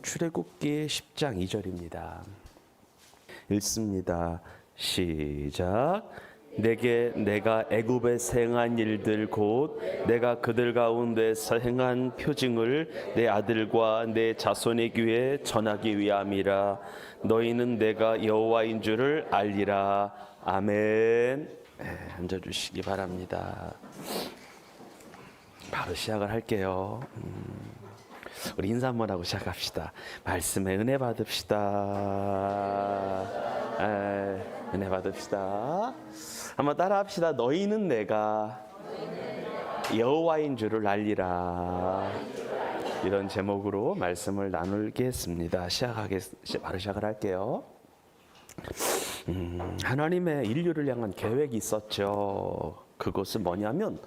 출애굽기 10장 2절입니다. 읽습니다. 시작. 내게 내가 애굽에서 행한 일들 곧 내가 그들 가운데서 행한 표징을 내 아들과 내 자손의 귀에 전하기 위함이라. 너희는 내가 여호와인 줄을 알리라. 아멘. 앉아주시기 바랍니다. 바로 시작을 할게요. 우리 인사 한번 하고 시작합시다. 말씀에 은혜 받읍시다. 은혜 받읍시다. 한번 따라합시다. 너희는 내가 여호와인 줄을 알리라. 이런 제목으로 말씀을 나누겠습니다. 바로 시작을 할게요. 하나님의 인류를 향한 계획이 있었죠. 그것은 뭐냐면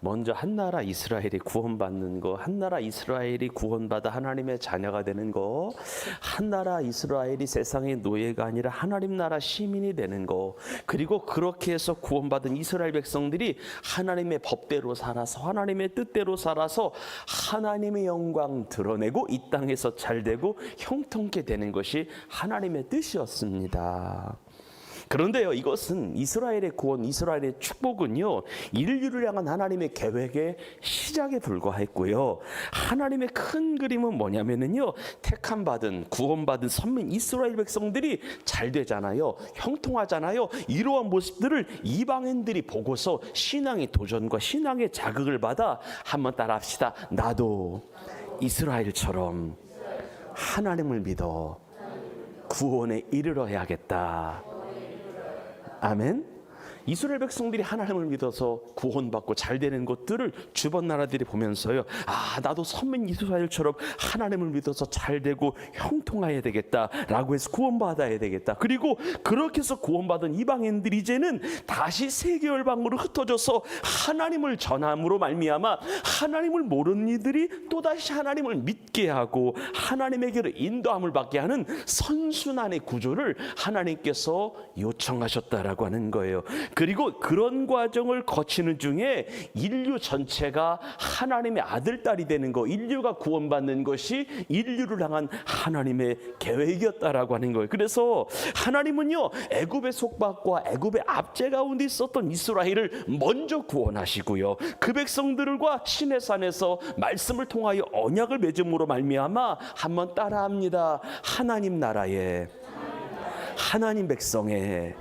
먼저 한 나라 이스라엘이 구원받는 거, 한 나라 이스라엘이 구원받아 하나님의 자녀가 되는 거, 한 나라 이스라엘이 세상의 노예가 아니라 하나님 나라 시민이 되는 거, 그리고 그렇게 해서 구원받은 이스라엘 백성들이 하나님의 법대로 살아서 하나님의 뜻대로 살아서 하나님의 영광 드러내고 이 땅에서 잘되고 형통케 되는 것이 하나님의 뜻이었습니다. 그런데요, 이것은 이스라엘의 구원, 이스라엘의 축복은요, 인류를 향한 하나님의 계획의 시작에 불과했고요. 하나님의 큰 그림은 뭐냐면요, 택함받은, 구원받은 선민 이스라엘 백성들이 잘 되잖아요. 형통하잖아요. 이러한 모습들을 이방인들이 보고서 신앙의 도전과 신앙의 자극을 받아 한번 따라합시다. 나도 이스라엘처럼 하나님을 믿어 구원에 이르러야겠다. 아멘. 이스라엘 백성들이 하나님을 믿어서 구원받고 잘 되는 것들을 주변 나라들이 보면서요, 나도 선민 이스라엘처럼 하나님을 믿어서 잘 되고 형통해야 되겠다라고 해서 구원받아야 되겠다. 그리고 그렇게 해서 구원받은 이방인들이 이제는 다시 세계 열방으로 흩어져서 하나님을 전함으로 말미암아 하나님을 모르는 이들이 또다시 하나님을 믿게 하고 하나님에게로 인도함을 받게 하는 선순환의 구조를 하나님께서 요청하셨다라고 하는 거예요. 그리고 그런 과정을 거치는 중에 인류 전체가 하나님의 아들, 딸이 되는 것, 인류가 구원받는 것이 인류를 향한 하나님의 계획이었다라고 하는 거예요. 그래서 하나님은요, 애굽의 속박과 애굽의 압제 가운데 있었던 이스라엘을 먼저 구원하시고요, 그 백성들과 시내산에서 말씀을 통하여 언약을 맺음으로 말미암아 한번 따라합니다. 하나님 나라의, 하나님 백성의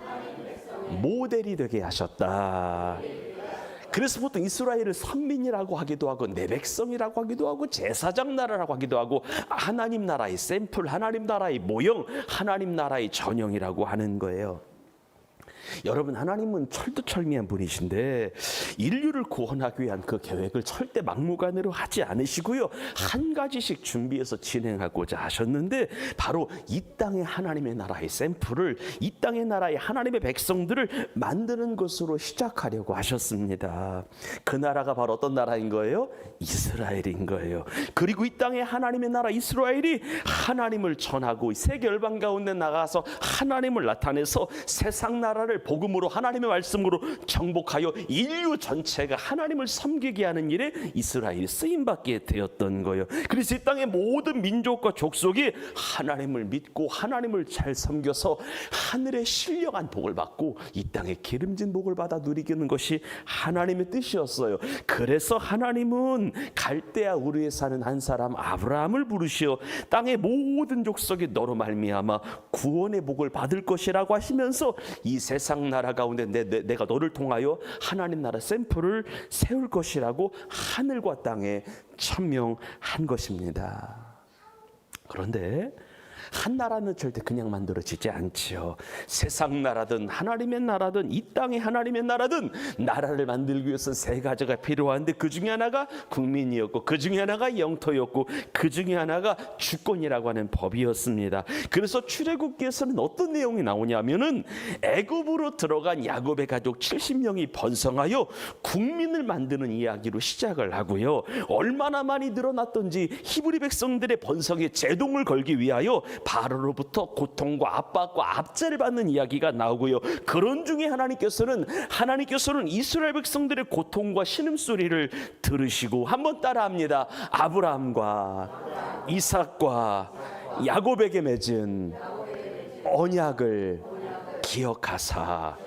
모델이 되게 하셨다. 그래서 보통 이스라엘을 선민이라고 하기도 하고 내 백성이라고 하기도 하고 제사장 나라라고 하기도 하고 하나님 나라의 샘플, 하나님 나라의 모형, 하나님 나라의 전형이라고 하는 거예요. 여러분, 하나님은 철두철미한 분이신데 인류를 구원하기 위한 그 계획을 절대 막무가내로 하지 않으시고요, 한 가지씩 준비해서 진행하고자 하셨는데 바로 이 땅의 하나님의 나라의 샘플을, 이 땅의 나라의 하나님의 백성들을 만드는 것으로 시작하려고 하셨습니다. 그 나라가 바로 어떤 나라인 거예요? 이스라엘인 거예요. 그리고 이 땅의 하나님의 나라 이스라엘이 하나님을 전하고 세계 열방 가운데 나가서 하나님을 나타내서 세상 나라를 복음으로, 하나님의 말씀으로 정복하여 인류 전체가 하나님을 섬기게 하는 일에 이스라엘이 쓰임받게 되었던 거예요. 그래서 이 땅의 모든 민족과 족속이 하나님을 믿고 하나님을 잘 섬겨서 하늘의 신령한 복을 받고 이 땅의 기름진 복을 받아 누리는 것이 하나님의 뜻이었어요. 그래서 하나님은 갈대아 우르에 사는 한 사람 아브라함을 부르시어 땅의 모든 족속이 너로 말미암아 구원의 복을 받을 것이라고 하시면서 이 세상 나라 가운데 내가 너를 통하여 하나님 나라 샘플을 세울 것이라고 하늘과 땅에 천명한 것입니다. 그런데 한 나라는 절대 그냥 만들어지지 않지요. 세상 나라든 하나님의 나라든 이 땅의 하나님의 나라든 나라를 만들기 위해서 세 가지가 필요한데 그 중에 하나가 국민이었고 그 중에 하나가 영토였고 그 중에 하나가 주권이라고 하는 법이었습니다. 그래서 출애굽기에서는 어떤 내용이 나오냐면은 애굽으로 들어간 야곱의 가족 70명이 번성하여 국민을 만드는 이야기로 시작을 하고요, 얼마나 많이 늘어났던지 히브리 백성들의 번성에 제동을 걸기 위하여 바로로부터 고통과 압박과 압제를 받는 이야기가 나오고요, 그런 중에 하나님께서는 이스라엘 백성들의 고통과 신음소리를 들으시고, 한번 따라합니다. 아브라함과 이삭과 야곱에게 맺은 언약을 기억하사.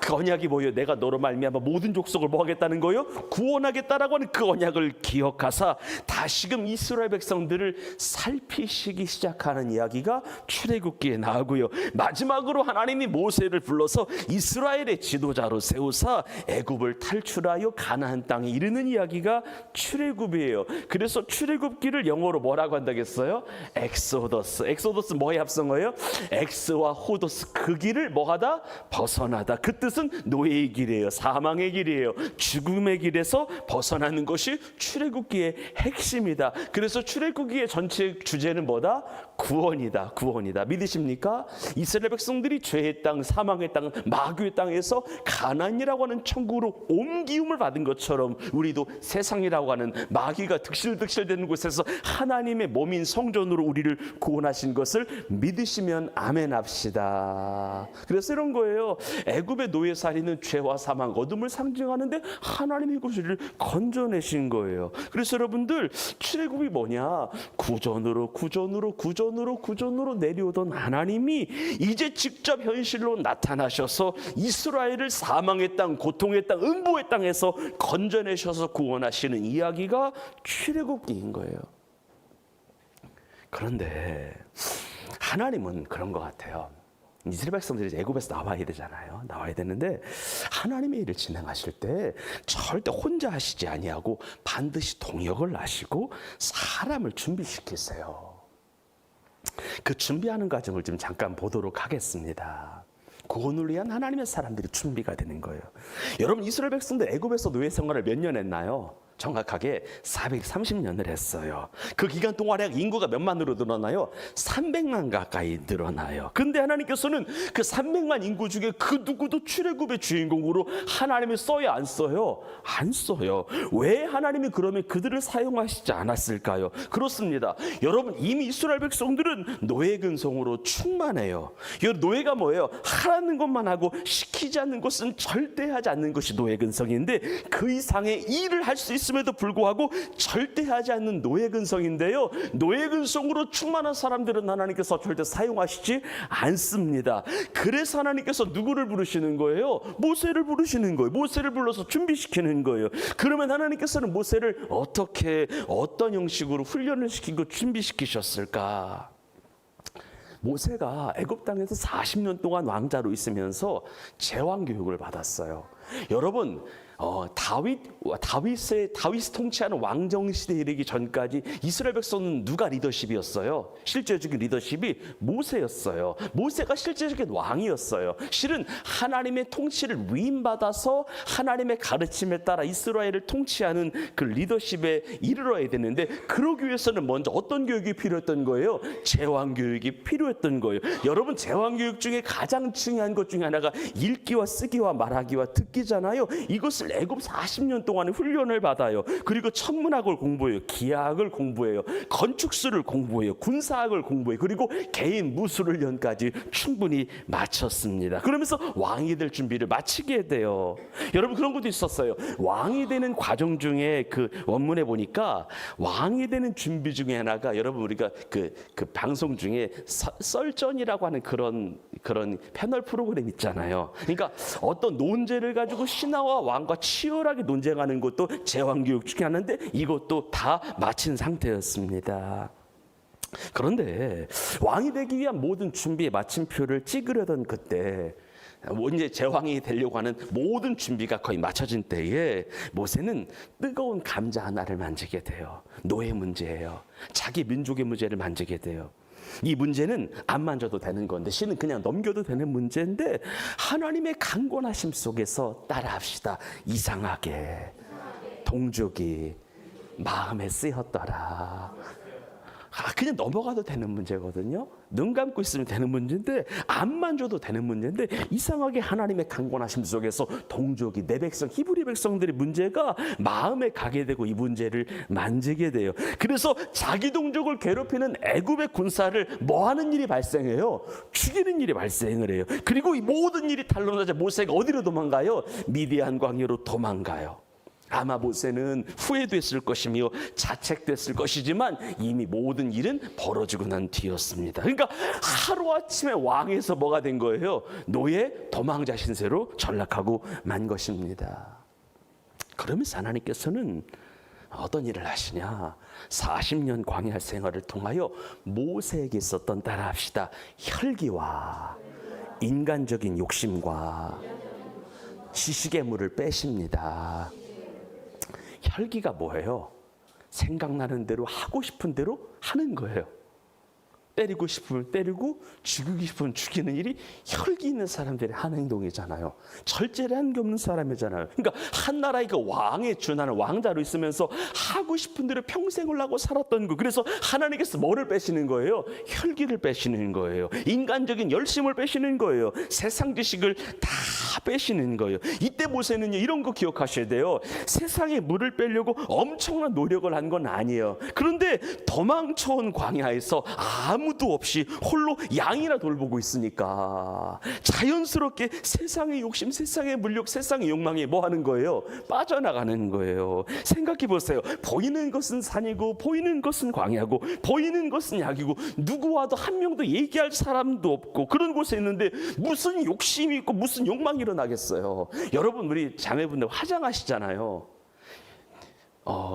그 언약이 뭐예요? 내가 너로 말미암아 모든 족속을 뭐 하겠다는 거예요? 구원하겠다라고 하는 그 언약을 기억하사 다시금 이스라엘 백성들을 살피시기 시작하는 이야기가 출애굽기에 나오고요. 마지막으로 하나님이 모세를 불러서 이스라엘의 지도자로 세우사 애굽을 탈출하여 가나안 땅에 이르는 이야기가 출애굽이에요. 그래서 출애굽기를 영어로 뭐라고 한다겠어요? 엑소더스. 엑소더스 뭐의 합성어예요? 엑스와 호더스, 그 길을 뭐하다? 벗어나다. 그 뜻은 노예의 길이에요. 사망의 길이에요. 죽음의 길에서 벗어나는 것이 출애굽기의 핵심이다. 그래서 출애굽기의 전체 주제는 뭐다? 구원이다. 구원이다. 믿으십니까? 이스라엘 백성들이 죄의 땅, 사망의 땅, 마귀의 땅에서 가나안이라고 하는 천국으로 옮기움을 받은 것처럼 우리도 세상이라고 하는 마귀가 득실득실되는 곳에서 하나님의 몸인 성전으로 우리를 구원하신 것을 믿으시면 아멘 합시다. 그래서 이런 거예요. 애굽의 노예살이는 죄와 사망, 어둠을 상징하는데 하나님이 그것을 건져내신 거예요. 그래서 여러분들, 출애굽이 뭐냐? 구전으로 내려오던 하나님이 이제 직접 현실로 나타나셔서 이스라엘을 사망의 땅, 고통의 땅, 음부의 땅에서 건져내셔서 구원하시는 이야기가 출애굽기인 거예요. 그런데 하나님은 그런 것 같아요. 이스라엘 백성들이 애굽에서 나와야 되잖아요. 나와야 되는데 하나님의 일을 진행하실 때 절대 혼자 하시지 아니하고 반드시 동역을 하시고 사람을 준비시키세요. 그 준비하는 과정을 좀 잠깐 보도록 하겠습니다. 구원을 위한 하나님의 사람들이 준비가 되는 거예요. 여러분, 이스라엘 백성들 애굽에서 노예 생활을 몇 년 했나요? 정확하게 430년을 했어요. 그 기간 동안에 인구가 몇만으로 늘어나요? 300만 가까이 늘어나요. 근데 하나님께서는 그 300만 인구 중에 그 누구도 출애굽의 주인공으로 하나님을 써요, 안 써요? 안 써요. 왜 하나님이 그러면 그들을 사용하시지 않았을까요? 그렇습니다. 여러분, 이미 이스라엘 백성들은 노예 근성으로 충만해요. 노예가 뭐예요? 하라는 것만 하고 시키지 않는 것은 절대 하지 않는 것이 노예 근성인데, 그 이상의 일을 할 수 있음에도 불구하고 절대 하지 않는 노예 근성인데요, 노예 근성으로 충만한 사람들은 하나님께서 절대 사용하시지 않습니다. 그래서 하나님께서 누구를 부르시는 거예요? 모세를 부르시는 거예요. 모세를 불러서 준비시키는 거예요. 그러면 하나님께서는 모세를 어떤 형식으로 훈련을 시키고 준비시키셨을까? 모세가 애굽 땅에서 40년 동안 왕자로 있으면서 제왕 교육을 받았어요. 여러분, 다윗이 통치하는 왕정 시대에 이르기 전까지 이스라엘 백성은 누가 리더십이었어요? 실제적인 리더십이 모세였어요. 모세가 실제적인 왕이었어요. 실은 하나님의 통치를 위임받아서 하나님의 가르침에 따라 이스라엘을 통치하는 그 리더십에 이르러야 되는데, 그러기 위해서는 먼저 어떤 교육이 필요했던 거예요? 제왕 교육이 필요했던 거예요. 여러분, 제왕 교육 중에 가장 중요한 것 중에 하나가 읽기와 쓰기와 말하기와 듣기잖아요. 이것을 애굽 40년 동안의 훈련을 받아요. 그리고 천문학을 공부해요. 기하학을 공부해요. 건축술을 공부해요. 군사학을 공부해요. 그리고 개인 무술훈련까지 충분히 마쳤습니다. 그러면서 왕이 될 준비를 마치게 돼요. 여러분, 그런 것도 있었어요. 왕이 되는 과정 중에 그 원문에 보니까 왕이 되는 준비 중에 하나가, 여러분, 우리가 그 방송 중에 썰전이라고 하는 그런 패널 프로그램 있잖아요. 그러니까 어떤 논제를 가지고 신하와 왕과 치열하게 논쟁하는 것도 제왕교육 중에 하나인데, 이것도 다 마친 상태였습니다. 그런데 왕이 되기 위한 모든 준비의 마침표를 찍으려던 그때, 이제 제왕이 되려고 하는 모든 준비가 거의 마쳐진 때에 모세는 뜨거운 감자 하나를 만지게 돼요. 노예 문제예요. 자기 민족의 문제를 만지게 돼요. 이 문제는 안 만져도 되는 건데, 신은 그냥 넘겨도 되는 문제인데, 하나님의 강권하심 속에서 따라합시다. 이상하게 동족이 마음에 쓰였더라. 그냥 넘어가도 되는 문제거든요. 눈 감고 있으면 되는 문제인데, 안 만져도 되는 문제인데, 이상하게 하나님의 강권하심 속에서 동족이, 내 백성, 히브리 백성들의 문제가 마음에 가게 되고 이 문제를 만지게 돼요. 그래서 자기 동족을 괴롭히는 애굽의 군사를 뭐 하는 일이 발생해요? 죽이는 일이 발생을 해요. 그리고 이 모든 일이 탄로나자 모세가 어디로 도망가요? 미디안 광야로 도망가요. 아마 모세는 후회됐을 것이며 자책됐을 것이지만 이미 모든 일은 벌어지고 난 뒤였습니다. 그러니까 하루아침에 왕에서 뭐가 된 거예요? 노예 도망자 신세로 전락하고 만 것입니다. 그러면서 하나님께서는 어떤 일을 하시냐? 40년 광야 생활을 통하여 모세에게 있었던, 따라합시다, 혈기와 인간적인 욕심과 지식의 물을 빼십니다. 혈기가 뭐예요? 생각나는 대로 하고 싶은 대로 하는 거예요. 때리고 싶으면 때리고 죽이고 싶으면 죽이는 일이 혈기 있는 사람들이 하는 행동이잖아요. 절제를 한 게 없는 사람이잖아요. 그러니까 한 나라의 그 왕에 준하는 왕자로 있으면서 하고 싶은 대로 평생을 하고 살았던 거. 그래서 하나님께서 뭐를 빼시는 거예요? 혈기를 빼시는 거예요. 인간적인 열심을 빼시는 거예요. 세상 지식을 다 빼시는 거예요. 이때 모세는요, 이런 거 기억하셔야 돼요. 세상에 물을 빼려고 엄청난 노력을 한 건 아니에요. 그런데 도망쳐온 광야에서 아무도 없이 홀로 양이나 돌보고 있으니까 자연스럽게 세상의 욕심, 세상의 물욕, 세상의 욕망에 뭐 하는 거예요? 빠져나가는 거예요. 생각해 보세요. 보이는 것은 산이고 보이는 것은 광야고 보이는 것은 약이고 누구와도 한 명도 얘기할 사람도 없고 그런 곳에 있는데 무슨 욕심이 있고 무슨 욕망이 일어나겠어요. 여러분, 우리 자매분들 화장하시잖아요.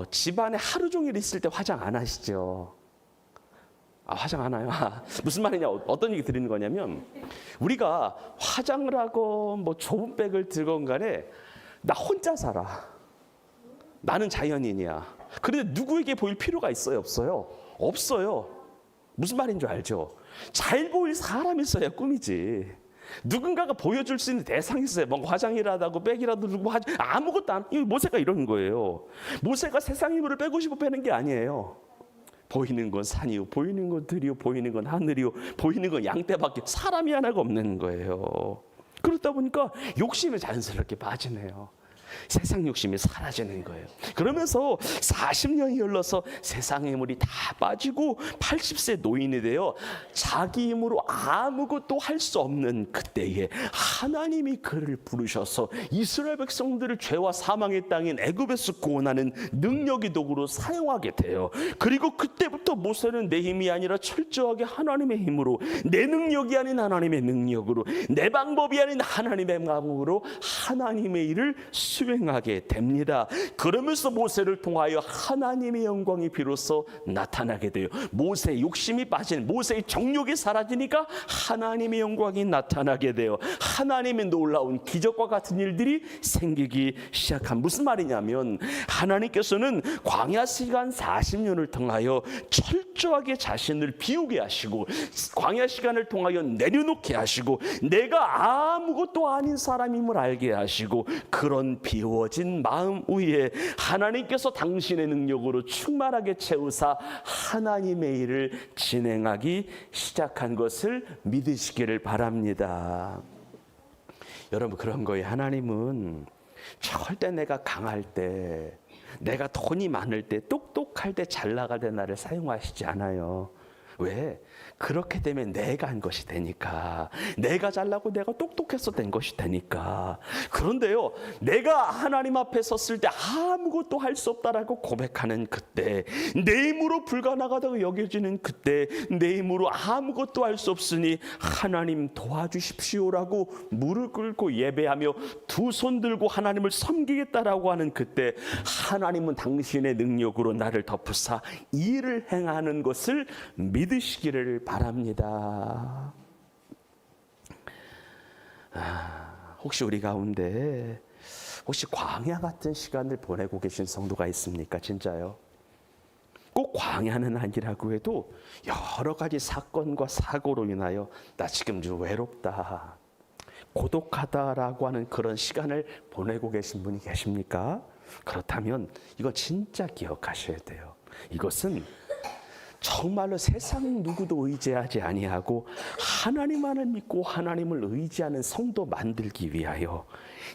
집안에 하루 종일 있을 때 화장 안 하시죠? 화장 안 해요? 무슨 말이냐, 어떤 얘기 드리는 거냐면, 우리가 화장을 하고 뭐 좁은 백을 들건 간에 나 혼자 살아. 나는 자연인이야. 그런데 누구에게 보일 필요가 있어요, 없어요? 없어요. 무슨 말인 줄 알죠? 잘 보일 사람이 있어야 꿈이지. 누군가가 보여줄 수 있는 대상이 있어요. 뭔가 화장이라도 하고 백이라도 들고 아무것도 안. 모세가 이런 거예요. 모세가 세상 힘을 빼고 싶어 빼는 게 아니에요. 보이는 건 산이요, 보이는 건 들이요, 보이는 건 하늘이요, 보이는 건 양떼밖에 사람이 하나가 없는 거예요. 그렇다 보니까 욕심에 자연스럽게 빠지네요. 세상 욕심이 사라지는 거예요. 그러면서 40년이 흘러서 세상의 물이 다 빠지고 80세 노인이 되어 자기 힘으로 아무것도 할 수 없는 그때에 하나님이 그를 부르셔서 이스라엘 백성들을 죄와 사망의 땅인 애굽에서 구원하는 능력의 도구로 사용하게 돼요. 그리고 그때부터 모세는 내 힘이 아니라 철저하게 하나님의 힘으로, 내 능력이 아닌 하나님의 능력으로, 내 방법이 아닌 하나님의 방법으로 하나님의 일을 수행하게 됩니다. 그러면서 모세를 통하여 하나님의 영광이 비로소 나타나게 돼요. 모세의 욕심이 빠진, 모세의 정욕이 사라지니까 하나님의 영광이 나타나게 돼요. 하나님의 놀라운 기적과 같은 일들이 생기기 시작한. 무슨 말이냐면, 하나님께서는 광야 시간 40년을 통하여 철저하게 자신을 비우게 하시고, 광야 시간을 통하여 내려놓게 하시고, 내가 아무것도 아닌 사람임을 알게 하시고, 그런 비워진 마음 위에 하나님께서 당신의 능력으로 충만하게 채우사 하나님의 일을 진행하기 시작한 것을 믿으시기를 바랍니다. 여러분, 그런 거예요. 하나님은 절대 내가 강할 때, 내가 돈이 많을 때, 똑똑할 때, 잘 나갈 때 나를 사용하시지 않아요. 왜? 그렇게 되면 내가 한 것이 되니까. 내가 잘나고 내가 똑똑해서 된 것이 되니까. 그런데요, 내가 하나님 앞에 섰을 때 아무것도 할 수 없다라고 고백하는 그때, 내 힘으로 불가능하다고 여겨지는 그때, 내 힘으로 아무것도 할 수 없으니 하나님 도와주십시오라고 무릎 꿇고 예배하며 두 손 들고 하나님을 섬기겠다라고 하는 그때, 하나님은 당신의 능력으로 나를 덮으사 일을 행하는 것을 믿으시기를 바랍니다. 혹시 우리 가운데 혹시 광야 같은 시간을 보내고 계신 성도가 있습니까? 진짜요? 꼭 광야는 아니라고 해도 여러 가지 사건과 사고로 인하여 나 지금 좀 외롭다, 고독하다라고 하는 그런 시간을 보내고 계신 분이 계십니까? 그렇다면 이거 진짜 기억하셔야 돼요. 이것은 정말로 세상 누구도 의지하지 아니하고 하나님만을 믿고 하나님을 의지하는 성도 만들기 위하여,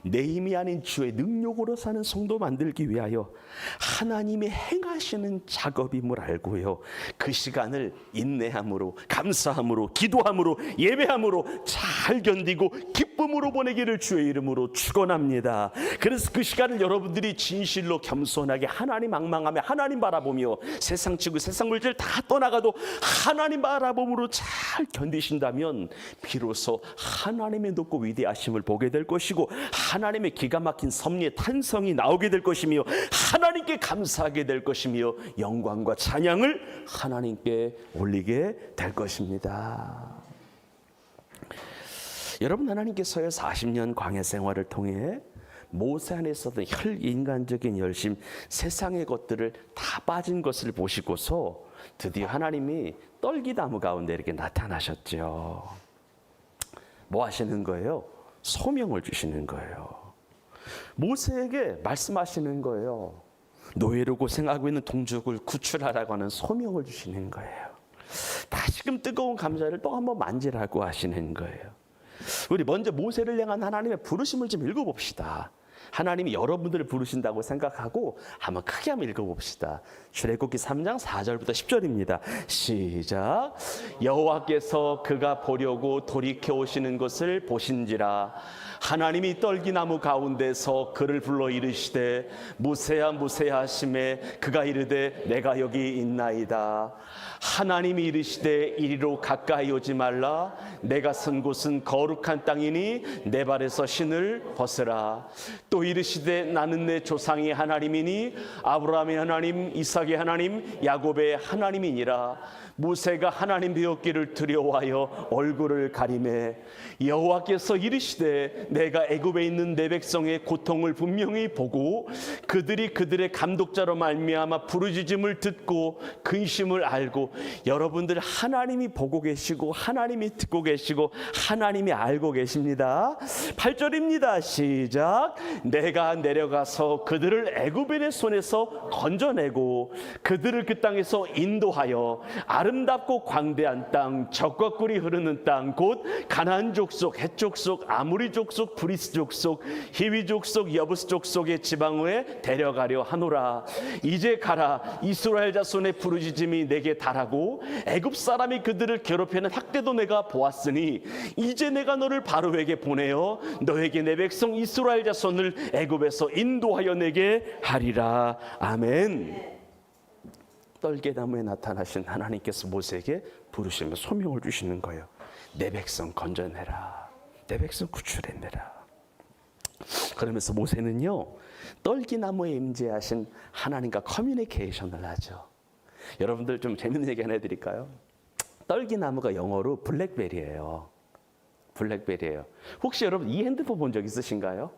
내 힘이 아닌 주의 능력으로 사는 성도 만들기 위하여 하나님이 행하시는 작업임을 알고요, 그 시간을 인내함으로, 감사함으로, 기도함으로, 예배함으로 잘 견디고 기쁨으로 보내기를 주의 이름으로 축원합니다. 그래서 그 시간을 여러분들이 진실로 겸손하게 하나님 앙망하며 하나님 바라보며, 세상 치고 세상 물질 다 떠나가도 하나님 바라봄으로 잘 견디신다면 비로소 하나님의 높고 위대하심을 보게 될 것이고, 하나님의 기가 막힌 섭리의 탄성이 나오게 될 것이며, 하나님께 감사하게 될 것이며, 영광과 찬양을 하나님께 올리게 될 것입니다. 여러분, 하나님께서요 40년 광야 생활을 통해 모세 안에 있었던 혈인간적인 열심, 세상의 것들을 다 빠진 것을 보시고서 드디어 하나님이 떨기나무 가운데 이렇게 나타나셨죠. 뭐 하시는 거예요? 소명을 주시는 거예요. 모세에게 말씀하시는 거예요. 노예로 고생하고 있는 동족을 구출하라고 하는 소명을 주시는 거예요. 다시금 뜨거운 감자를 또 한번 만지라고 하시는 거예요. 우리 먼저 모세를 향한 하나님의 부르심을 좀 읽어봅시다. 하나님이 여러분들을 부르신다고 생각하고 한번 크게 한번 읽어봅시다. 출애굽기 3장 4절부터 10절입니다. 시작. 여호와께서 그가 보려고 돌이켜 오시는 것을 보신지라. 하나님이 떨기나무 가운데서 그를 불러 이르시되 무새야 무새야 하시매 그가 이르되 내가 여기 있나이다. 하나님이 이르시되 이리로 가까이 오지 말라. 내가 선 곳은 거룩한 땅이니 내 발에서 신을 벗으라. 또 이르시되 나는 내 조상의 하나님이니 아브라함의 하나님, 이삭의 하나님, 야곱의 하나님이니라. 모세가 하나님 배웠기를 두려워하여 얼굴을 가리매 여호와께서 이르시되 내가 애굽에 있는 내 백성의 고통을 분명히 보고 그들이 그들의 감독자로 말미암아 부르짖음을 듣고 근심을 알고, 여러분들 하나님이 보고 계시고 하나님이 듣고 계시고 하나님이 알고 계십니다. 8절입니다. 시작. 내가 내려가서 그들을 애굽인의 손에서 건져내고 그들을 그 땅에서 인도하여 아름답고 광대한 땅, 젖과 꿀이 흐르는 땅, 곧 가나안 족속, 헷 족속, 아모리 족속, 브리스 족속, 히위 족속, 여부스 족속의 지방에 데려가려 하노라. 이제 가라. 이스라엘 자손의 부르짖음이 내게 달하고 애굽 사람이 그들을 괴롭히는 학대도 내가 보았으니 이제 내가 너를 바로에게 보내어 너에게 내 백성 이스라엘 자손을 애굽에서 인도하여 내게 하리라. 아멘. 떨게나무에 나타나신 하나님께서 모세에게 부르시며 소명을 주시는 거예요. 내 백성 건져내라. 내 백성 구출해내라. 그러면서 모세는요 떨기나무에 임재하신 하나님과 커뮤니케이션을 하죠. 여러분들 좀 재밌는 얘기 하나 해드릴까요? 떨기나무가 영어로 블랙베리예요. 블랙베리예요. 혹시 여러분 이 핸드폰 본 적 있으신가요?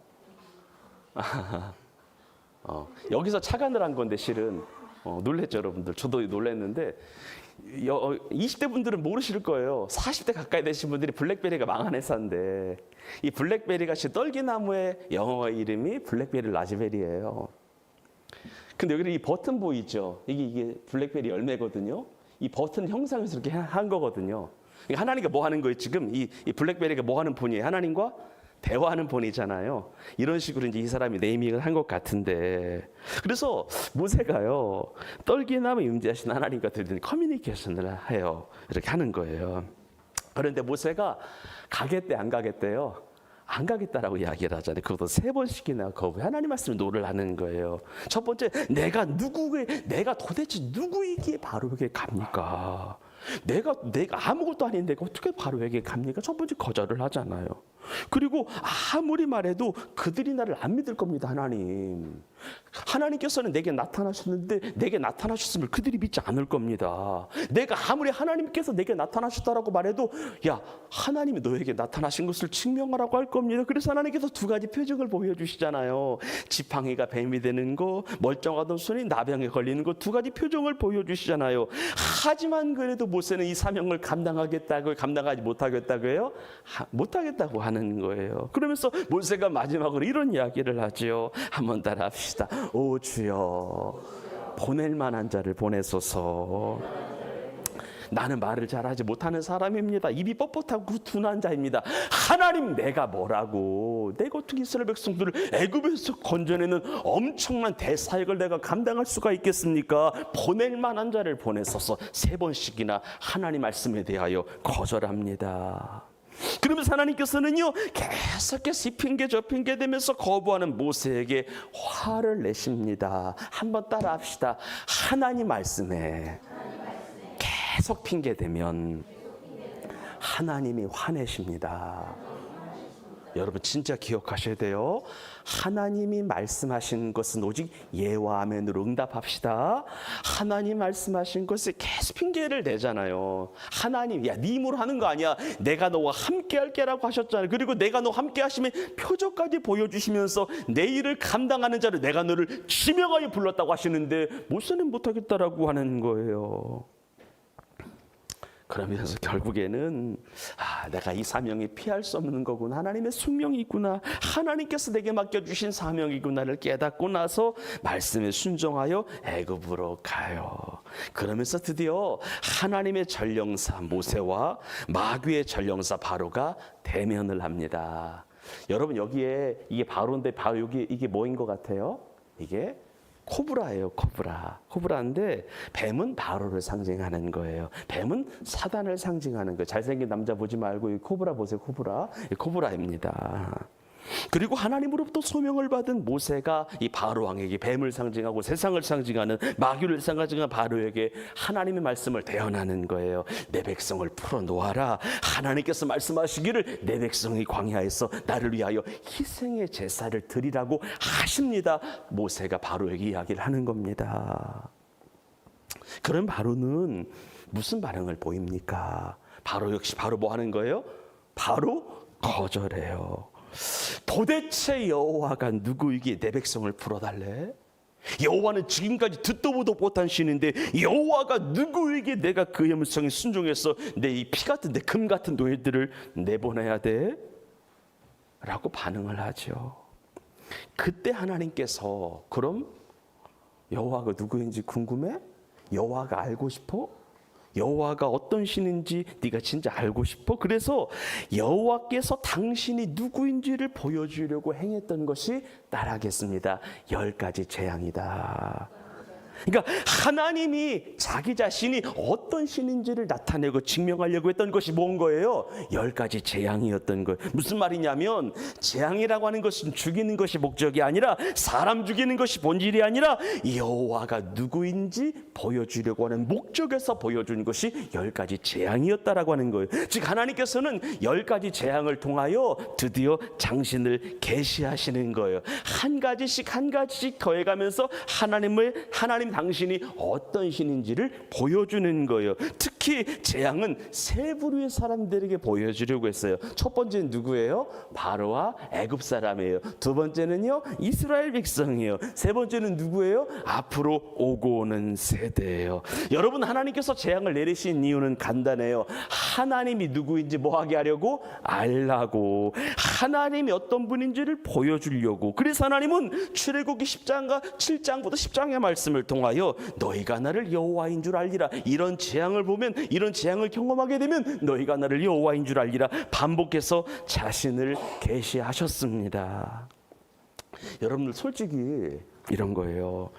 여기서 착안을 한 건데 실은 놀랬죠 여러분들. 저도 놀랐는데 20대 분들은 모르실 거예요. 40대 가까이 되신 분들이 블랙베리가 망한 회사인데, 이 블랙베리가 떨기나무의 영어 이름이 블랙베리 라즈베리예요. 근데 여기 이 버튼 보이죠? 이게 블랙베리 열매거든요. 이 버튼 형상에서 이렇게 한 거거든요. 하나님과 뭐 하는 거예요? 지금 이 블랙베리가 뭐 하는 폰이에요? 하나님과 대화하는 폰이잖아요. 이런 식으로 이제 이 사람이 네이밍을 한 것 같은데, 그래서 모세가요 떨기나무 임재하신 하나님과 들은 커뮤니케이션을 해요. 이렇게 하는 거예요. 그런데 모세가 가겠대 안 가겠대요? 안 가겠다라고 이야기를 하잖아요. 그것도 3번씩이나 거부해. 하나님 말씀을 노를 하는 거예요. 첫 번째, 내가 도대체 누구이기에 바로에게 갑니까? 내가 아무것도 아닌데 어떻게 바로에게 갑니까? 첫 번째 거절을 하잖아요. 그리고 아무리 말해도 그들이 나를 안 믿을 겁니다. 하나님께서는 내게 나타나셨는데 내게 나타나셨음을 그들이 믿지 않을 겁니다. 내가 아무리 하나님께서 내게 나타나셨다라고 말해도 야 하나님이 너에게 나타나신 것을 증명하라고 할 겁니다. 그래서 하나님께서 2가지 표적을 보여주시잖아요. 지팡이가 뱀이 되는 거, 멀쩡하던 손이 나병에 걸리는 거, 2가지 표적을 보여주시잖아요. 하지만 그래도 모세는 이 사명을 감당하지 못하겠다고 해요? 못하겠다고 하는 거예요. 그러면서 모세가 마지막으로 이런 이야기를 하지요. 한번 따라합시다. 오 주여, 보낼 만한 자를 보내소서. 나는 말을 잘하지 못하는 사람입니다. 입이 뻣뻣하고 둔한 자입니다. 하나님, 내가 뭐라고? 내가 어떻게 이스라엘 백성들을 애굽에서 건져내는 엄청난 대사역을 내가 감당할 수가 있겠습니까? 보낼 만한 자를 보냈어서 3번씩이나 하나님 말씀에 대하여 거절합니다. 그러면서 하나님께서는요, 계속해서 이 핑계 저 핑계 대면서 거부하는 모세에게 화를 내십니다. 한번 따라합시다. 하나님 말씀에 계속 핑계 대면 하나님이 화내십니다. 여러분 진짜 기억하셔야 돼요. 하나님이 말씀하신 것은 오직 예와 아멘으로 응답합시다. 하나님 말씀하신 것에 계속 핑계를 대잖아요. 하나님, 야, 네 힘으로 하는 거 아니야. 내가 너와 함께 할게라고 하셨잖아요. 그리고 내가 너와 함께 하시면 표적까지 보여주시면서 내 일을 감당하는 자를 내가 너를 지명하여 불렀다고 하시는데 모세는 못하겠다라고 하는 거예요. 그러면서 결국에는 내가 이 사명이 피할 수 없는 거구나. 하나님의 숙명이 있구나. 하나님께서 내게 맡겨주신 사명이구나를 깨닫고 나서 말씀에 순종하여 애굽으로 가요. 그러면서 드디어 하나님의 전령사 모세와 마귀의 전령사 바로가 대면을 합니다. 여러분 여기에 이게 바로인데 바로 여기 이게 뭐인 것 같아요? 이게 코브라예요. 코브라인데 뱀은 바로를 상징하는 거예요. 뱀은 사단을 상징하는 거예요. 잘생긴 남자 보지 말고 이 코브라 보세요. 코브라입니다. 그리고 하나님으로부터 소명을 받은 모세가 이 바로 왕에게 뱀을 상징하고 세상을 상징하는 마귀를 상징하는 바로에게 하나님의 말씀을 대언하는 거예요. 내 백성을 풀어놓아라. 하나님께서 말씀하시기를 내 백성이 광야에서 나를 위하여 희생의 제사를 드리라고 하십니다. 모세가 바로에게 이야기를 하는 겁니다. 그럼 바로는 무슨 반응을 보입니까? 바로 역시 바로 뭐 하는 거예요? 바로 거절해요. 도대체 여호와가 누구이기에 내 백성을 풀어달래? 여호와는 지금까지 듣도 보도 못한 신인데 여호와가 누구이기에 내가 그의 음성에 순종해서 내 이 피 같은 내 금 같은 노예들을 내보내야 돼? 라고 반응을 하죠. 그때 하나님께서 그럼 여호와가 누구인지 궁금해? 여호와가 알고 싶어? 여호와가 어떤 신인지 네가 진짜 알고 싶어? 그래서 여호와께서 당신이 누구인지를 보여주려고 행했던 것이 따라하겠습니다. 10가지 재앙이다. 그러니까 하나님이 자기 자신이 어떤 신인지를 나타내고 증명하려고 했던 것이 뭔 거예요? 10가지 재앙이었던 거예요. 무슨 말이냐면 재앙이라고 하는 것은 죽이는 것이 목적이 아니라 사람 죽이는 것이 본질이 아니라 여호와가 누구인지 보여주려고 하는 목적에서 보여준 것이 10가지 재앙이었다라고 하는 거예요. 즉 하나님께서는 10가지 재앙을 통하여 드디어 장신을 계시하시는 거예요. 한 가지씩 더해가면서 하나님 당신이 어떤 신인지를 보여주는 거예요. 특히 재앙은 세 부류의 사람들에게 보여주려고 했어요. 첫 번째는 누구예요? 바로와 애굽 사람이에요. 두 번째는요, 이스라엘 백성이에요. 세 번째는 누구예요? 앞으로 오고 오는 세대예요. 여러분, 하나님께서 재앙을 내리신 이유는 간단해요. 하나님이 누구인지 뭐하게 하려고? 알라고. 하나님이 어떤 분인지를 보여주려고. 그래서 하나님은 출애굽기 7장부터 10장의 말씀을 통하여 너희가 나를 여호와인 줄 알리라. 이런 재앙을 보면, 이런 재앙을 경험하게 되면 너희가 나를 여호와인 줄 알리라. 반복해서 자신을 계시하셨습니다. 여러분들 솔직히 이런 거예요.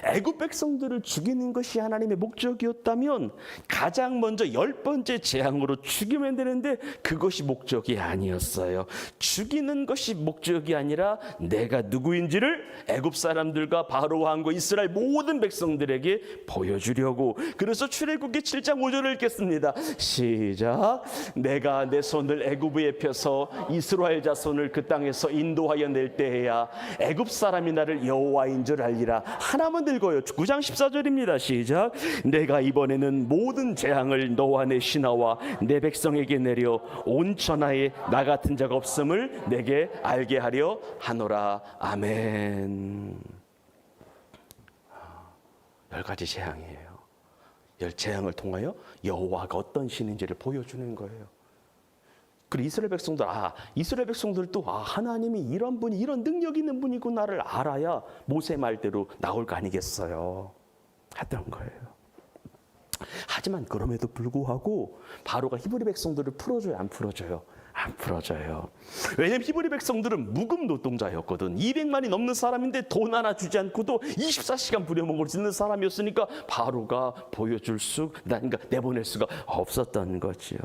애굽 백성들을 죽이는 것이 하나님의 목적이었다면 가장 먼저 10번째 재앙으로 죽이면 되는데 그것이 목적이 아니었어요. 죽이는 것이 목적이 아니라 내가 누구인지를 애굽 사람들과 바로 왕과 이스라엘 모든 백성들에게 보여주려고. 그래서 출애굽기 7장 5절을 읽겠습니다. 시작. 내가 내 손을 애굽에 펴서 이스라엘 자손을 그 땅에서 인도하여 낼 때에야 애굽 사람이 나를 여호와인 줄 알리라. 하나만 읽어요. 9장 14절입니다. 시작. 내가 이번에는 모든 재앙을 너와 내 신하와 내 백성에게 내려 온 천하에 나 같은 자가 없음을 내게 알게 하려 하노라. 아멘. 10가지 재앙이에요. 10재앙을 통하여 여호와가 어떤 신인지를 보여주는 거예요. 그리고 이스라엘 백성들도 하나님이 이런 분이 이런 능력 있는 분이구나를 알아야 모세 말대로 나올 거 아니겠어요. 했던 거예요. 하지만 그럼에도 불구하고 바로가 히브리 백성들을 풀어줘요, 안 풀어줘요? 안 풀어줘요. 왜냐면 히브리 백성들은 무급 노동자였거든. 200만이 넘는 사람인데 돈 하나 주지 않고도 24시간 부려먹을 수 있는 사람이었으니까 바로가 그러니까 내보낼 수가 없었던 거지요.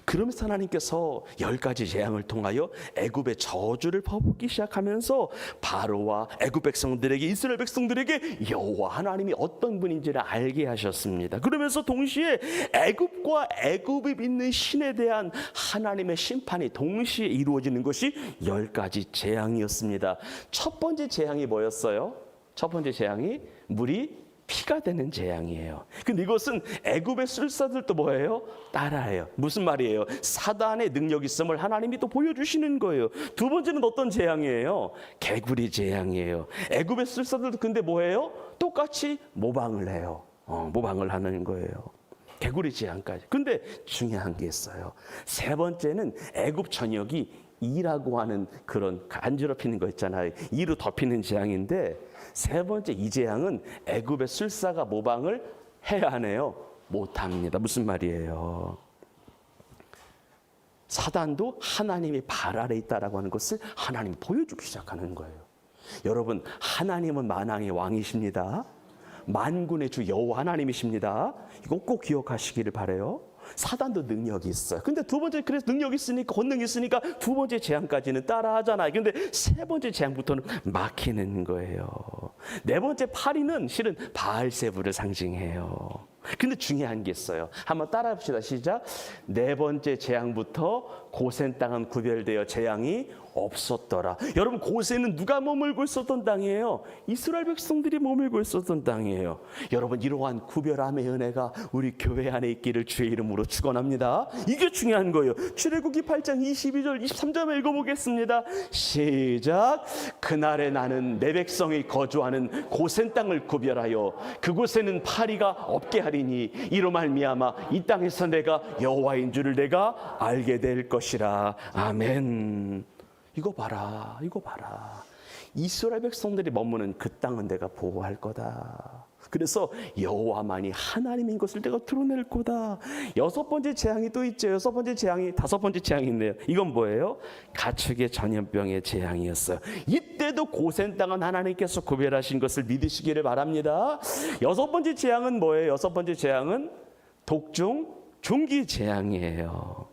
그러면서 하나님께서 10가지 재앙을 통하여 애굽의 저주를 퍼붓기 시작하면서 바로와 애굽 백성들에게, 이스라엘 백성들에게 여호와 하나님이 어떤 분인지를 알게 하셨습니다. 그러면서 동시에 애굽과 애굽이 믿는 신에 대한 하나님의 심판이 동시에 이루어지는 것이 10가지 재앙이었습니다. 첫 번째 재앙이 뭐였어요? 첫 번째 재앙이 물이 피가 되는 재앙이에요. 근데 이것은 애굽의 술사들도 뭐예요? 따라해요. 무슨 말이에요? 사단의 능력 있음을 하나님이 또 보여주시는 거예요. 두 번째는 어떤 재앙이에요? 개구리 재앙이에요. 애굽의 술사들도 근데 뭐예요? 똑같이 모방을 해요. 모방을 하는 거예요. 개구리 재앙까지. 근데 중요한 게 있어요. 세 번째는 애굽 전역이 이라고 하는 그런 간지럽히는 거 있잖아요. 이로 덮이는 재앙인데, 세 번째 이 재앙은 애굽의 술사가 모방을 해야 하네요. 못합니다. 무슨 말이에요? 사단도 하나님이 발 아래 있다라고 하는 것을 하나님이 보여주기 시작하는 거예요. 여러분, 하나님은 만왕의 왕이십니다. 만군의 주 여호와 하나님이십니다. 이거 꼭 기억하시기를 바라요. 사단도 능력이 있어요. 근데 두 번째, 그래서 능력이 있으니까, 권능이 있으니까 두 번째 재앙까지는 따라 하잖아요. 근데 세 번째 재앙부터는 막히는 거예요. 네 번째 파리는 실은 바알세부를 상징해요. 근데 중요한 게 있어요. 한번 따라 합시다. 시작. 네 번째 재앙부터 고센 땅은 구별되어 재앙이 없었더라. 여러분, 고센은 누가 머물고 있었던 땅이에요? 이스라엘 백성들이 머물고 있었던 땅이에요. 여러분, 이러한 구별함의 은혜가 우리 교회 안에 있기를 주의 이름으로 축원합니다. 이게 중요한 거예요. 출애굽기 8장 22절 23절을 읽어보겠습니다. 시작. 그날에 나는 내 백성이 거주하는 고센 땅을 구별하여 그곳에는 파리가 없게 하리니 이로 말미암아 이 땅에서 내가 여호와인 줄을 내가 알게 될 것이라. 아멘. 이거 봐라, 이거 봐라. 이스라엘 백성들이 머무는 그 땅은 내가 보호할 거다. 그래서 여호와만이 하나님인 것을 내가 드러낼 거다. 여섯 번째 재앙이 또 있죠. 다섯 번째 재앙이 있네요. 이건 뭐예요? 가축의 전염병의 재앙이었어요. 이때도 고센 땅은 하나님께서 구별하신 것을 믿으시기를 바랍니다. 여섯 번째 재앙은 뭐예요? 여섯 번째 재앙은 독종 종기 재앙이에요.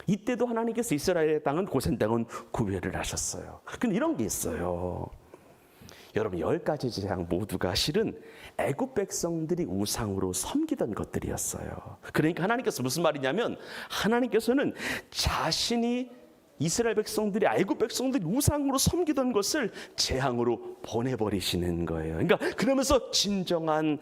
이때도 하나님께서 이스라엘의 땅은 고센 땅은 구별을 하셨어요. 근데 이런 게 있어요. 여러분, 10가지 재앙 모두가 실은 애굽 백성들이 우상으로 섬기던 것들이었어요. 그러니까 하나님께서 무슨 말이냐면, 하나님께서는 자신이 이스라엘 백성들이, 애굽 백성들이 우상으로 섬기던 것을 재앙으로 보내버리시는 거예요. 그러니까 그러면서 진정한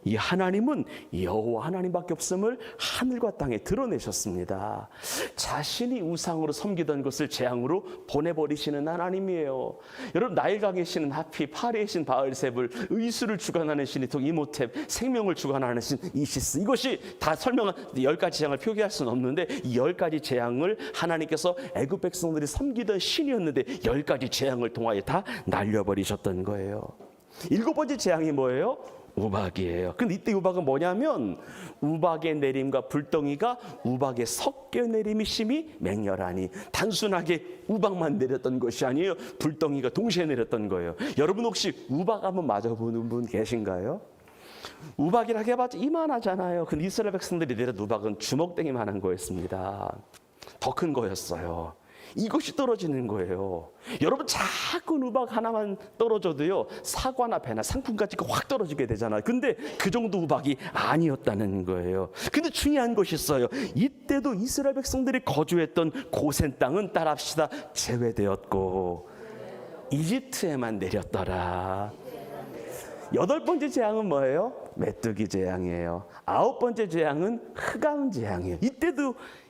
이 하나님은 여호와 하나님밖에 없음을 하늘과 땅에 드러내셨습니다. 자신이 우상으로 섬기던 것을 재앙으로 보내버리시는 하나님이에요. 여러분, 나일강의 신은 하피, 파리의 신 바알세불, 의수를 주관하는 신이 또 이모텝, 생명을 주관하는 신 이시스. 이것이 다 설명한 10가지 재앙을 표기할 수는 없는데, 이 10가지 재앙을 하나님께서 애굽 백성들이 섬기던 신이었는데 10가지 재앙을 통하여 다 날려버리셨던 거예요. 7번째 재앙이 뭐예요? 우박이에요. 근데 이때 우박은 뭐냐면, 우박의 내림과 불덩이가 우박에 섞여 내림이 심히 맹렬하니, 단순하게 우박만 내렸던 것이 아니에요. 불덩이가 동시에 내렸던 거예요. 여러분, 혹시 우박 한번 맞아보는 분 계신가요? 우박이라 해봤자 이만하잖아요. 근데 이스라엘 백성들이 내린 우박은 주먹땡이만한 거였습니다. 더 큰 거였어요. 이것이 떨어지는 거예요. 여러분, 작은 우박 하나만 떨어져도요, 사과나 배나 상품까지 확 떨어지게 되잖아요. 근데 그 정도 우박이 아니었다는 거예요. 근데 중요한 것이 있어요. 이때도 이스라엘 백성들이 거주했던 고센 땅은 따라합시다, 제외되었고 이집트에만 내렸더라. 8번째 재앙은 뭐예요? 메뚜기 재앙이에요. 9번째 재앙은 흑암 재앙이에요.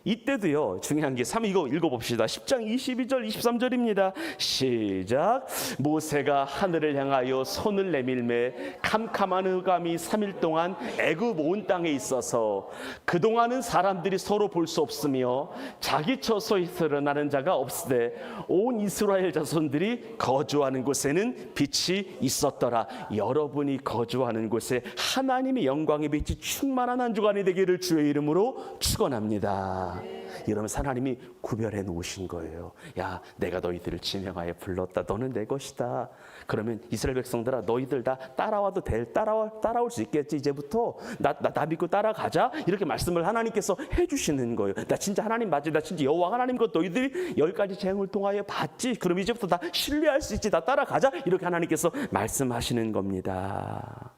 이때도요, 중요한 게 이거 읽어봅시다. 10장 22절 23절입니다. 시작. 모세가 하늘을 향하여 손을 내밀매 캄캄한 흑암이 3일 동안 애굽 온 땅에 있어서 그동안은 사람들이 서로 볼 수 없으며 자기 처소에 드러나는 자가 없으되 온 이스라엘 자손들이 거주하는 곳에는 빛이 있었더라. 여러분이 거주하는 곳에 하나님의 영광의 빛이 충만한 한 주간이 되기를 주의 이름으로 축원합니다. 이러면서 하나님이 구별해 놓으신 거예요. 야, 내가 너희들을 지명하여 불렀다. 너는 내 것이다. 그러면 이스라엘 백성들아, 너희들 다 따라와도 따라올 수 있겠지. 이제부터 나 믿고 따라가자. 이렇게 말씀을 하나님께서 해주시는 거예요. 나 진짜 하나님 맞지? 나 진짜 여호와 하나님 것 너희들이 10가지 재앙을 통하여 봤지? 그럼 이제부터 다 신뢰할 수 있지. 나 따라가자. 이렇게 하나님께서 말씀하시는 겁니다.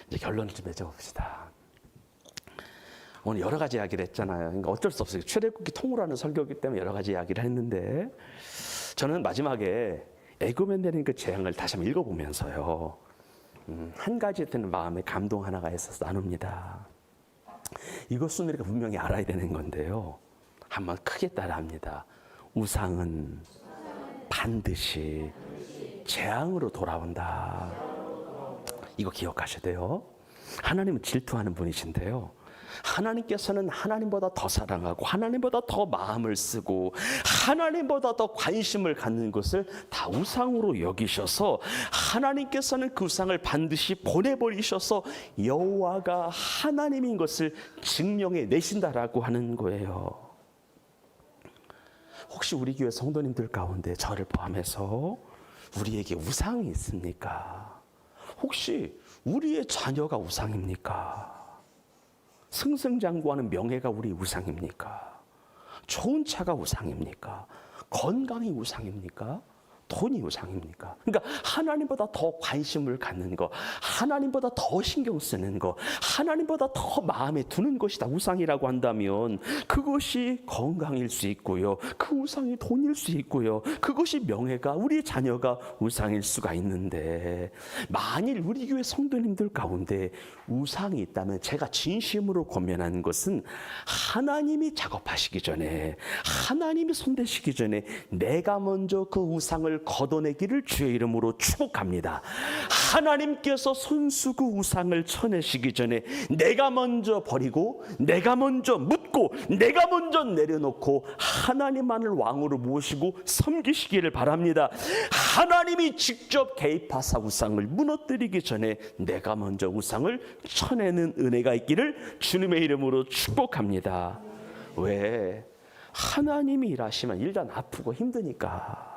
이제 결론을 좀 맺어봅시다. 오늘 여러 가지 이야기를 했잖아요. 그러니까 어쩔 수 없어요. 출애굽기 통으로 하는 설교이기 때문에 여러 가지 이야기를 했는데, 저는 마지막에 애굽에 내린 그 재앙을 다시 한번 읽어보면서요, 한 가지 드는 마음에 감동 하나가 있어서 나눕니다. 이것은 우리가 분명히 알아야 되는 건데요, 한번 크게 따라합니다. 우상은 반드시 재앙으로 돌아온다. 이거 기억하셔야 돼요. 하나님은 질투하는 분이신데요, 하나님께서는 하나님보다 더 사랑하고 하나님보다 더 마음을 쓰고 하나님보다 더 관심을 갖는 것을 다 우상으로 여기셔서 하나님께서는 그 우상을 반드시 보내버리셔서 여호와가 하나님인 것을 증명해 내신다라고 하는 거예요. 혹시 우리 교회 성도님들 가운데 저를 포함해서 우리에게 우상이 있습니까? 혹시 우리의 자녀가 우상입니까? 승승장구하는 명예가 우리 우상입니까? 좋은 차가 우상입니까? 건강이 우상입니까? 돈이 우상입니까? 그러니까 하나님보다 더 관심을 갖는 거, 하나님보다 더 신경 쓰는 거, 하나님보다 더 마음에 두는 것이 다 우상이라고 한다면 그것이 건강일 수 있고요, 그 우상이 돈일 수 있고요, 그것이 명예가, 우리 자녀가 우상일 수가 있는데, 만일 우리 교회 성도님들 가운데 우상이 있다면 제가 진심으로 권면하는 것은 하나님이 작업하시기 전에, 하나님이 손대시기 전에 내가 먼저 그 우상을 걷어내기를 주의 이름으로 축복합니다. 하나님께서 손수 그 우상을 쳐내시기 전에 내가 먼저 버리고, 내가 먼저 묻고, 내가 먼저 내려놓고 하나님만을 왕으로 모시고 섬기시기를 바랍니다. 하나님이 직접 개입하사 우상을 무너뜨리기 전에 내가 먼저 우상을 쳐내는 은혜가 있기를 주님의 이름으로 축복합니다. 왜? 하나님이 일하시면 일단 아프고 힘드니까,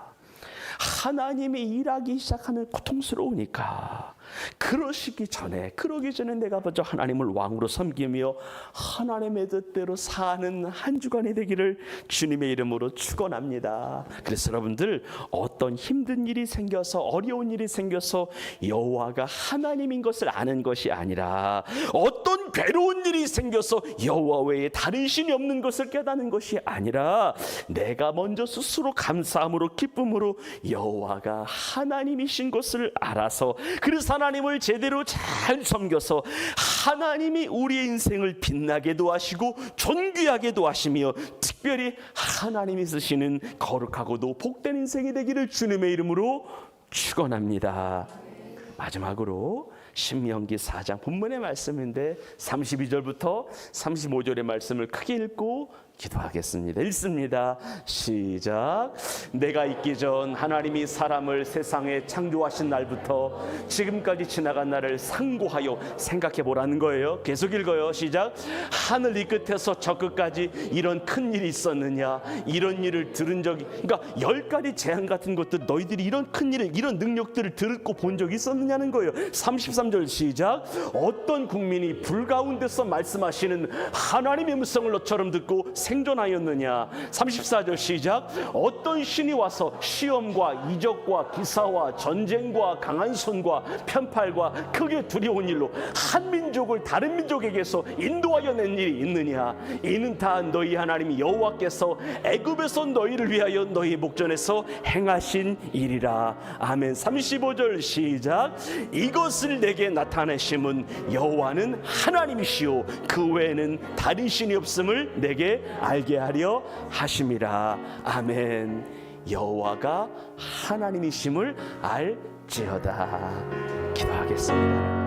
하나님이 일하기 시작하면 고통스러우니까, 그러기 전에 내가 먼저 하나님을 왕으로 섬기며 하나님의 뜻대로 사는 한 주간이 되기를 주님의 이름으로 축원합니다. 그래서 여러분들, 어떤 힘든 일이 생겨서, 어려운 일이 생겨서 여호와가 하나님인 것을 아는 것이 아니라, 어떤 괴로운 일이 생겨서 여호와 외에 다른 신이 없는 것을 깨닫는 것이 아니라, 내가 먼저 스스로 감사함으로 기쁨으로 여호와가 하나님이신 것을 알아서, 그래서 하나님을 제대로 잘 섬겨서 하나님이 우리의 인생을 빛나게도 하시고 존귀하게도 하시며, 특별히 하나님이 쓰시는 거룩하고도 복된 인생이 되기를 주님의 이름으로 축원합니다. 마지막으로 신명기 4장 본문의 말씀인데 32절부터 35절의 말씀을 크게 읽고 기도하겠습니다. 읽습니다. 시작. 내가 있기 전 하나님이 사람을 세상에 창조하신 날부터 지금까지 지나간 날을 상고하여 생각해 보라는 거예요. 계속 읽어요. 시작. 하늘 이 끝에서 저 끝까지 이런 큰 일이 있었느냐? 이런 일을 들은 적이, 그러니까 10가지 재앙 같은 것들, 너희들이 이런 큰 일을, 이런 능력들을 듣고 본 적이 있었느냐는 거예요. 33절 시작. 어떤 국민이 불 가운데서 말씀하시는 하나님의 음성을 너처럼 듣고 생존하였느냐? 34절 시작. 어떤 신이 와서 시험과 이적과 기사와 전쟁과 강한 손과 편팔과 크게 두려운 일로 한 민족을 다른 민족에게서 인도하여 낸 일이 있느냐? 이는 다 너희 하나님 여호와께서 애굽에서 너희를 위하여 너희 목전에서 행하신 일이라. 아멘. 35절 시작. 이것을 내게 나타내심은 여호와는 하나님이시오 그 외에는 다른 신이 없음을 내게 알게 하려 하심이라. 아멘. 여호와가 하나님이심을 알지어다. 기도하겠습니다.